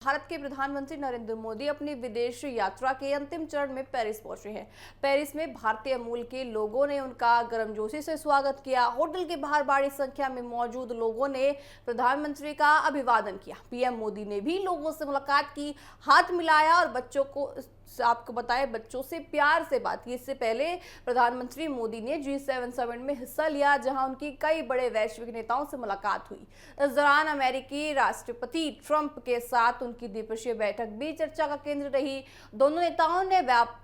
भारत के प्रधानमंत्री नरेंद्र मोदी अपनी विदेश यात्रा के अंतिम चरण में पेरिस पहुंचे हैं। पेरिस में भारतीय मूल के लोगों ने उनका गर्मजोशी से स्वागत किया। होटल के बाहर बड़ी संख्या में मौजूद लोगों ने प्रधानमंत्री का अभिवादन किया। पीएम मोदी ने भी लोगों से मुलाकात की, हाथ मिलाया और बच्चों को आपको बताए बच्चों से प्यार से बात की। इससे पहले प्रधानमंत्री मोदी ने G7 समिट में हिस्सा लिया, जहां उनकी कई बड़े वैश्विक नेताओं से मुलाकात हुई। इस दौरान अमेरिकी राष्ट्रपति ट्रंप के साथ उनकी द्विपक्षीय बैठक भी चर्चा का केंद्र रही। दोनों नेताओं ने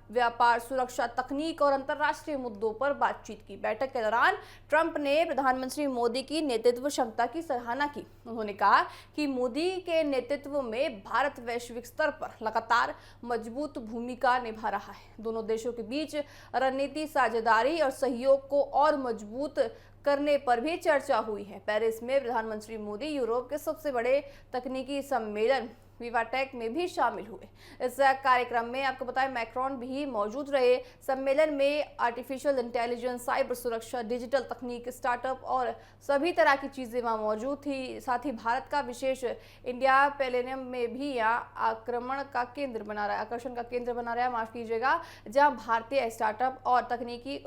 व्यापार, सुरक्षा, तकनीक और अंतर्राष्ट्रीय मुद्दों पर बातचीत की। बैठक के दौरान ट्रंप ने प्रधानमंत्री मोदी की नेतृत्व क्षमता की सराहना की। उन्होंने कहा कि मोदी के नेतृत्व में भारत वैश्विक स्तर पर लगातार मजबूत भूमिका निभा रहा है। दोनों देशों के बीच रणनीति, साझेदारी और सहयोग को और मजबूत करने पर भी चर्चा हुई है। पेरिस में प्रधानमंत्री मोदी यूरोप के सबसे बड़े तकनीकी सम्मेलन विवाटेक में भी शामिल हुए। इस कार्यक्रम में आपको बताएं मैक्रोन भी मौजूद रहे। सम्मेलन में आर्टिफिशियल इंटेलिजेंस, साइबर सुरक्षा, डिजिटल तकनीक, स्टार्टअप और सभी तरह की चीजें वहां मौजूद थी। साथ ही भारत का विशेष इंडिया पैवेलियन में भी यहाँ आकर्षण का केंद्र बना रहा है, माफ कीजिएगा, जहाँ भारतीय स्टार्टअप और तकनीकी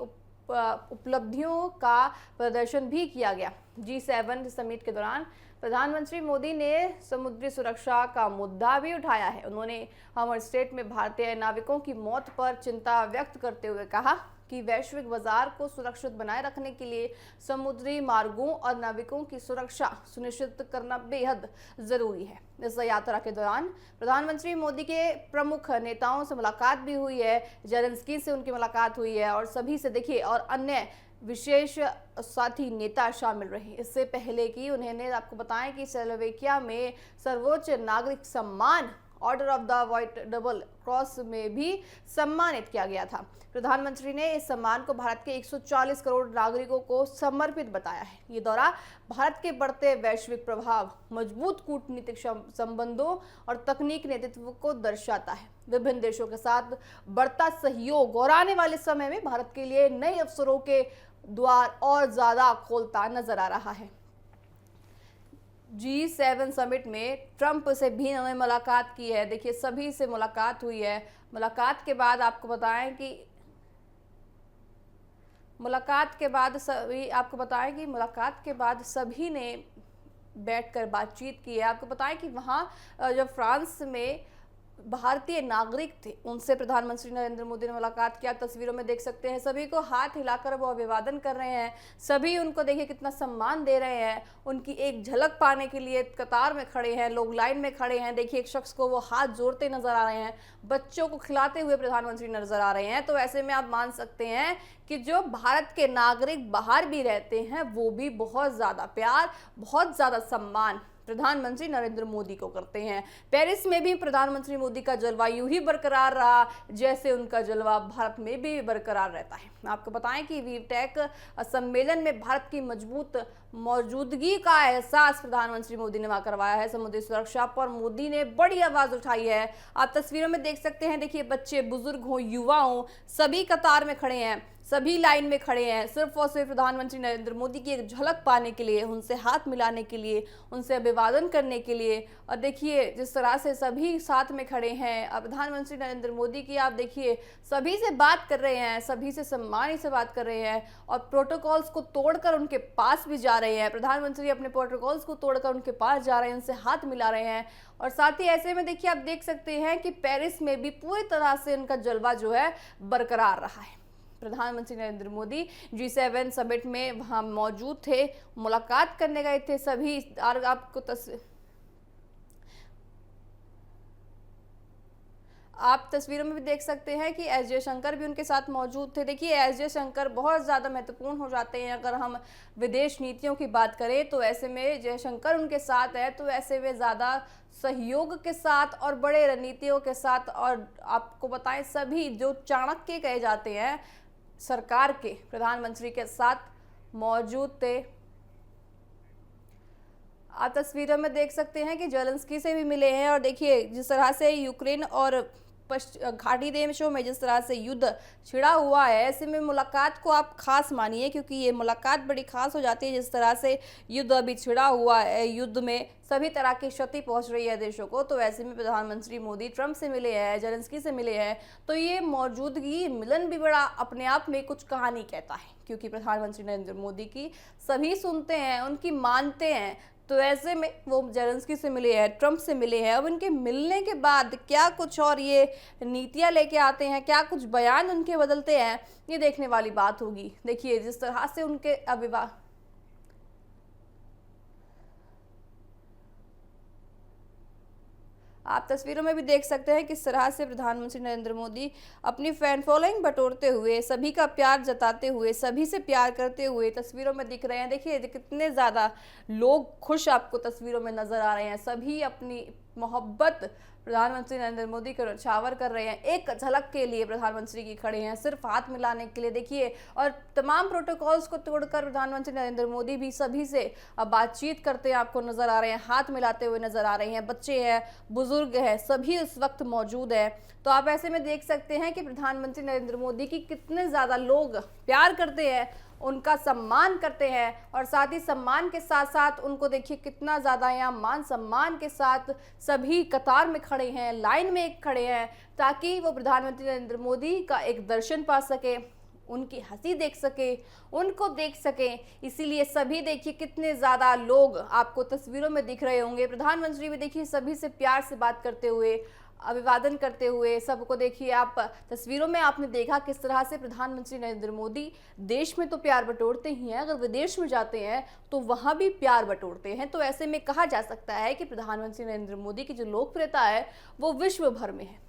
उपलब्धियों का प्रदर्शन भी किया गया। G7 समिट के दौरान प्रधानमंत्री मोदी ने समुद्री सुरक्षा का मुद्दा भी उठाया है। उन्होंने हमर स्टेट में भारतीय नाविकों की मौत पर चिंता व्यक्त करते हुए कहा कि वैश्विक बाजार को सुरक्षित बनाए रखने के लिए समुद्री मार्गों और नाविकों की सुरक्षा सुनिश्चित करना बेहद जरूरी है। इस यात्रा के दौरान प्रधानमंत्री मोदी के प्रमुख नेताओं से मुलाकात भी हुई है। जेलेंस्की से उनकी मुलाकात हुई है और सभी से देखिए और अन्य विशेष साथी नेता शामिल रहे। इससे पहले कि उन्होंने आपको बताया कि स्लोवेकिया में सर्वोच्च नागरिक सम्मान order of the white double cross में भी सम्मानित किया गया था। प्रधानमंत्री ने इस सम्मान को भारत के 140 करोड़ नागरिकों को समर्पित बताया है। ये दौरा भारत के बढ़ते वैश्विक प्रभाव, मजबूत कूटनीतिक संबंधों और तकनीक नेतृत्व को दर्शाता है। विभिन्न देशों के साथ बढ़ता सहयोग और आने वाले समय में भारत के लिए नए अवसरों के द्वार और ज्यादा खोलता नजर आ रहा है। G7 समिट में ट्रंप से भी उन्होंने मुलाकात की है। देखिए सभी से मुलाकात हुई है। मुलाकात के बाद आपको बताएं कि मुलाकात के बाद सभी ने बैठकर बातचीत की है। आपको बताएं कि वहां जब फ्रांस में भारतीय नागरिक थे, उनसे प्रधानमंत्री नरेंद्र मोदी ने मुलाकात किया। तस्वीरों में देख सकते हैं सभी को हाथ हिलाकर वो अभिवादन कर रहे हैं। सभी उनको देखिए कितना सम्मान दे रहे हैं। उनकी एक झलक पाने के लिए कतार में खड़े हैं, लोग लाइन में खड़े हैं। देखिए एक शख्स को वो हाथ जोड़ते नजर आ रहे हैं, बच्चों को खिलाते हुए प्रधानमंत्री नजर आ रहे हैं। तो ऐसे में आप मान सकते हैं कि जो भारत के नागरिक बाहर भी रहते हैं वो भी बहुत ज्यादा प्यार, बहुत ज्यादा सम्मान प्रधानमंत्री नरेंद्र मोदी को करते हैं। पेरिस में भी प्रधानमंत्री मोदी का जलवा यूं ही बरकरार रहा जैसे उनका जलवा भारत में भी बरकरार रहता है। आपको बताएं कि वीटेक सम्मेलन में भारत की मजबूत मौजूदगी का एहसास प्रधानमंत्री मोदी ने वहां करवाया है। समुद्री सुरक्षा पर मोदी ने बड़ी आवाज उठाई है। आप तस्वीरों में देख सकते हैं, देखिए बच्चे, बुजुर्ग हो, युवा हो, सभी कतार में खड़े हैं, सभी लाइन में खड़े हैं, सिर्फ और सिर्फ प्रधानमंत्री नरेंद्र मोदी की एक झलक पाने के लिए, उनसे हाथ मिलाने के लिए, उनसे अभिवादन करने के लिए। और देखिए जिस तरह से सभी साथ में खड़े हैं, प्रधानमंत्री नरेंद्र मोदी की आप देखिए सभी से बात कर रहे हैं, सभी से सम्मान से बात कर रहे हैं और प्रोटोकॉल्स को तोड़कर उनके पास भी जा रहे हैं। प्रधानमंत्री अपने प्रोटोकॉल्स को तोड़कर उनके पास जा रहे हैं, उनसे हाथ मिला रहे हैं। और साथ ही ऐसे में देखिए आप देख सकते हैं कि पेरिस में भी पूरी तरह से उनका जलवा जो है बरकरार रहा है। प्रधानमंत्री नरेंद्र मोदी G7 समिट में वहां मौजूद थे, मुलाकात करने गए थे सभी। और आपको आप तस्वीरों में भी देख सकते हैं कि एस जयशंकर भी उनके साथ मौजूद थे। देखिए एस जयशंकर बहुत ज़्यादा महत्वपूर्ण हो जाते हैं अगर हम विदेश नीतियों की बात करें, तो ऐसे में जयशंकर उनके साथ है तो ऐसे में ज़्यादा सहयोग के साथ और बड़े रणनीतियों के साथ, और आपको बताएं सभी जो चाणक्य कहे जाते हैं सरकार के, प्रधानमंत्री के साथ मौजूद थे। आप तस्वीरों में देख सकते हैं कि जेलेंस्की से भी मिले हैं और देखिए जिस तरह से यूक्रेन और घाटी देशों में जिस तरह से युद्ध छिड़ा हुआ है, ऐसे में मुलाकात को आप खास मानिए, क्योंकि ये मुलाकात बड़ी खास हो जाती है। जिस तरह से युद्ध अभी छिड़ा हुआ है, युद्ध में सभी तरह की क्षति पहुंच रही है देशों को, तो ऐसे में प्रधानमंत्री मोदी ट्रंप से मिले हैं, जेलेंस्की से मिले हैं, तो ये मौजूदगी, मिलन भी बड़ा अपने आप में कुछ कहानी कहता है, क्योंकि प्रधानमंत्री नरेंद्र मोदी की सभी सुनते हैं, उनकी मानते हैं। तो ऐसे में वो जेलेंस्की से मिले हैं, ट्रंप से मिले हैं। अब इनके मिलने के बाद क्या कुछ और ये नीतियां लेके आते हैं, क्या कुछ बयान उनके बदलते हैं, ये देखने वाली बात होगी। देखिए जिस तरह से उनके अभिभाषण, आप तस्वीरों में भी देख सकते हैं किस तरह से प्रधानमंत्री नरेंद्र मोदी अपनी फैन फॉलोइंग बटोरते हुए, सभी का प्यार जताते हुए, सभी से प्यार करते हुए तस्वीरों में दिख रहे हैं। देखिए कितने ज़्यादा लोग खुश आपको तस्वीरों में नजर आ रहे हैं। सभी अपनी मोहब्बत प्रधानमंत्री नरेंद्र मोदी को न्यौछावर कर रहे हैं। एक झलक के लिए प्रधानमंत्री की खड़े हैं, सिर्फ हाथ मिलाने के लिए। देखिए, और तमाम प्रोटोकॉल्स को तोड़कर प्रधानमंत्री नरेंद्र मोदी भी सभी से अब बातचीत करते हैं आपको नजर आ रहे हैं, हाथ मिलाते हुए नजर आ रहे हैं। बच्चे हैं, बुजुर्ग हैं, सभी उस वक्त मौजूद है। तो आप ऐसे में देख सकते हैं कि प्रधानमंत्री नरेंद्र मोदी की कितने ज्यादा लोग प्यार करते हैं, उनका सम्मान करते हैं, और साथ ही सम्मान के साथ साथ उनको देखिए कितना ज़्यादा यहाँ मान सम्मान के साथ सभी कतार में खड़े हैं, लाइन में एक खड़े हैं, ताकि वो प्रधानमंत्री नरेंद्र मोदी का एक दर्शन पा सके, उनकी हंसी देख सके, उनको देख सके। इसीलिए सभी देखिए कितने ज़्यादा लोग आपको तस्वीरों में दिख रहे होंगे। प्रधानमंत्री भी देखिए सभी से प्यार से बात करते हुए, अभिवादन करते हुए, सबको देखिए आप तस्वीरों में आपने देखा किस तरह से प्रधानमंत्री नरेंद्र मोदी देश में तो प्यार बटोरते ही हैं, अगर विदेश में जाते हैं तो वहाँ भी प्यार बटोरते हैं। तो ऐसे में कहा जा सकता है कि प्रधानमंत्री नरेंद्र मोदी की जो लोकप्रियता है वो विश्व भर में है।